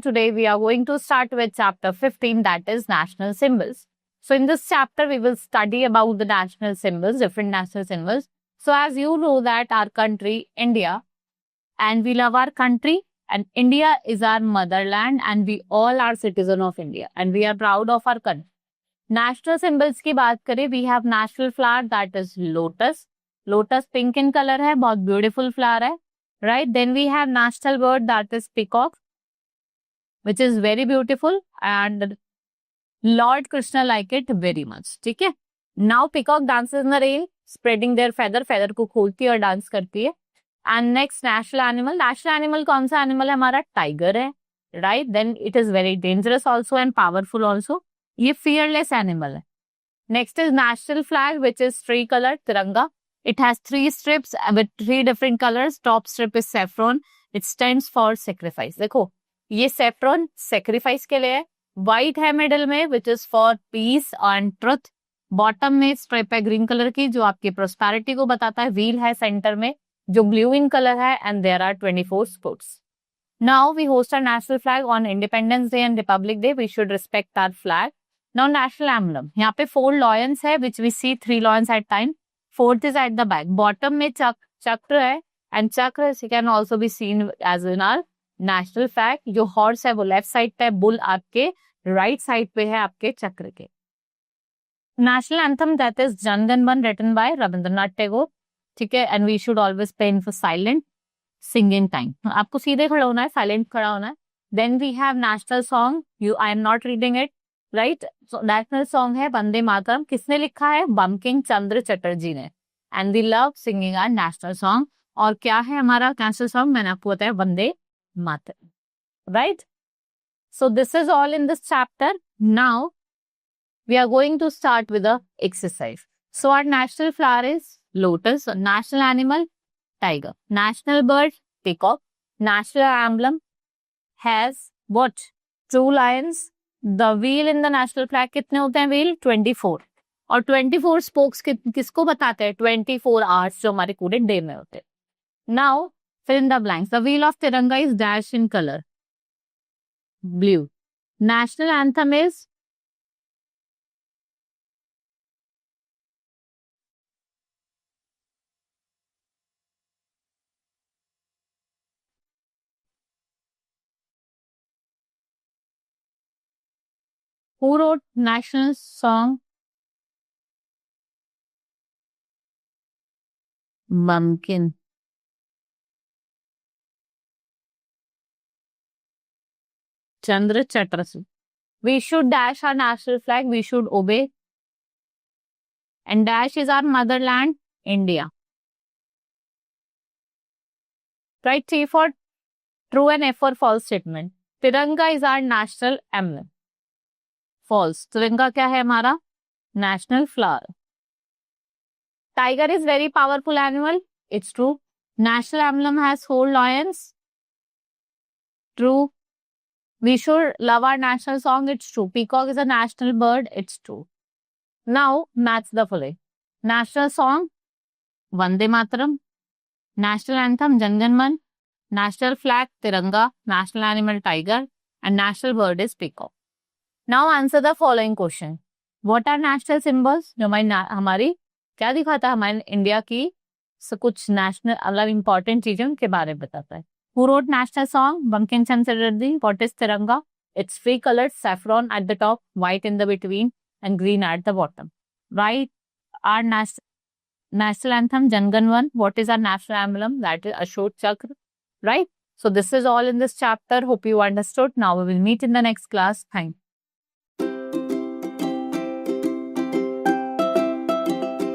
and today we are going to start with chapter 15, that is national symbols. So in this chapter we will study about the national symbols, different national symbols. So as you know that our country, India, and we love our country, and India is our motherland, and we all are citizen of India and we are proud of our country. National symbols की बात करें, we have national flower, that is lotus. Lotus pink in color है, बहुत beautiful flower है, right? Then we have national bird, that is peacock, which is very beautiful, and Lord Krishna like it very much. ठीक है? Now peacock dances in the rain, spreading their feather को खोलती है और dance करती है. And next national animal कौन सा animal है हमारा? Tiger है, right? Then it is very dangerous also and powerful also. ये fearless animal है. Next is national flag, which is three colored तिरंगा. It has three strips with three different colors. Top strip is saffron. It stands for sacrifice. देखो ये saffron sacrifice के लिए है. White है middle में, which is for peace and truth. Bottom में strip है green color की, जो आपकी prosperity को बताता है. Wheel है center में, जो blue in color है, and there are 24 sports. Now we host our national flag on Independence Day and Republic Day. We should respect our flag. Now national emblem. यहाँ पे 4 lions है, which we see 3 lions at time. 4th is at the back. Bottom में चक्र है, and चक्र can also be seen as in our national flag. जो horse है वो left side पे है, bull आपके right side पे है आपके चक्र के. National anthem, that is Jan Gan Man, written by Rabindranath Tagore. ठीक है, and we should always pay for silent singing time. आपको सीधे खड़ा होना है, silent खड़ा होना है. Then we have national song. I am not reading it, right? So national song है वंदे मातरम. किसने लिखा है? बंकिम चंद्र चटर्जी ने. And we love singing our national song. और क्या है हमारा national song? मैंने आपको बताया Vande Mataram, right? So this is all in this chapter. Now we are going to start with the exercise. So our national flower is lotus. National animal, tiger. National bird, peacock. National emblem has what? 2 lions. The wheel in the national flag कितने होते हैं? wheel 24. और 24 spokes किसको बताते हैं? 24 hours जो हमारे पूरे डे में होते हैं. Now fill in the blanks. The wheel of Tiranga is dashed in color blue. National anthem is who wrote national song? Bankim Chandra Chatterjee. We should dash our national flag. We should obey. And dash is our motherland, India. Right? T for true and F for false statement. Tiranga is our national emblem. False. Tiranga क्या है हमारा? National flower. Tiger is very powerful animal. It's true. National emblem has 4 lions. True. We should love our national song. It's true. Peacock is a national bird. It's true. Now match the following. National song, Vande Mataram. National anthem, Jan Gan Man. National flag, Tiranga. National animal, tiger. And national bird is peacock. Now answer the following question. What are national symbols? जो हमारी क्या दिखाता है? हमारे India की कुछ national अलग important चीजें उनके बारे में बताता है. Who wrote national song? Bankim Chandra Chatterjee. What is Tiranga? It's 3 colors, saffron at the top, white in the between, and green at the bottom. Right? Our national anthem, Jan Gan Man. What is our national emblem? That is Ashok Chakra. Right? So this is all in this chapter. Hope you understood. Now we will meet in the next class. Thank you.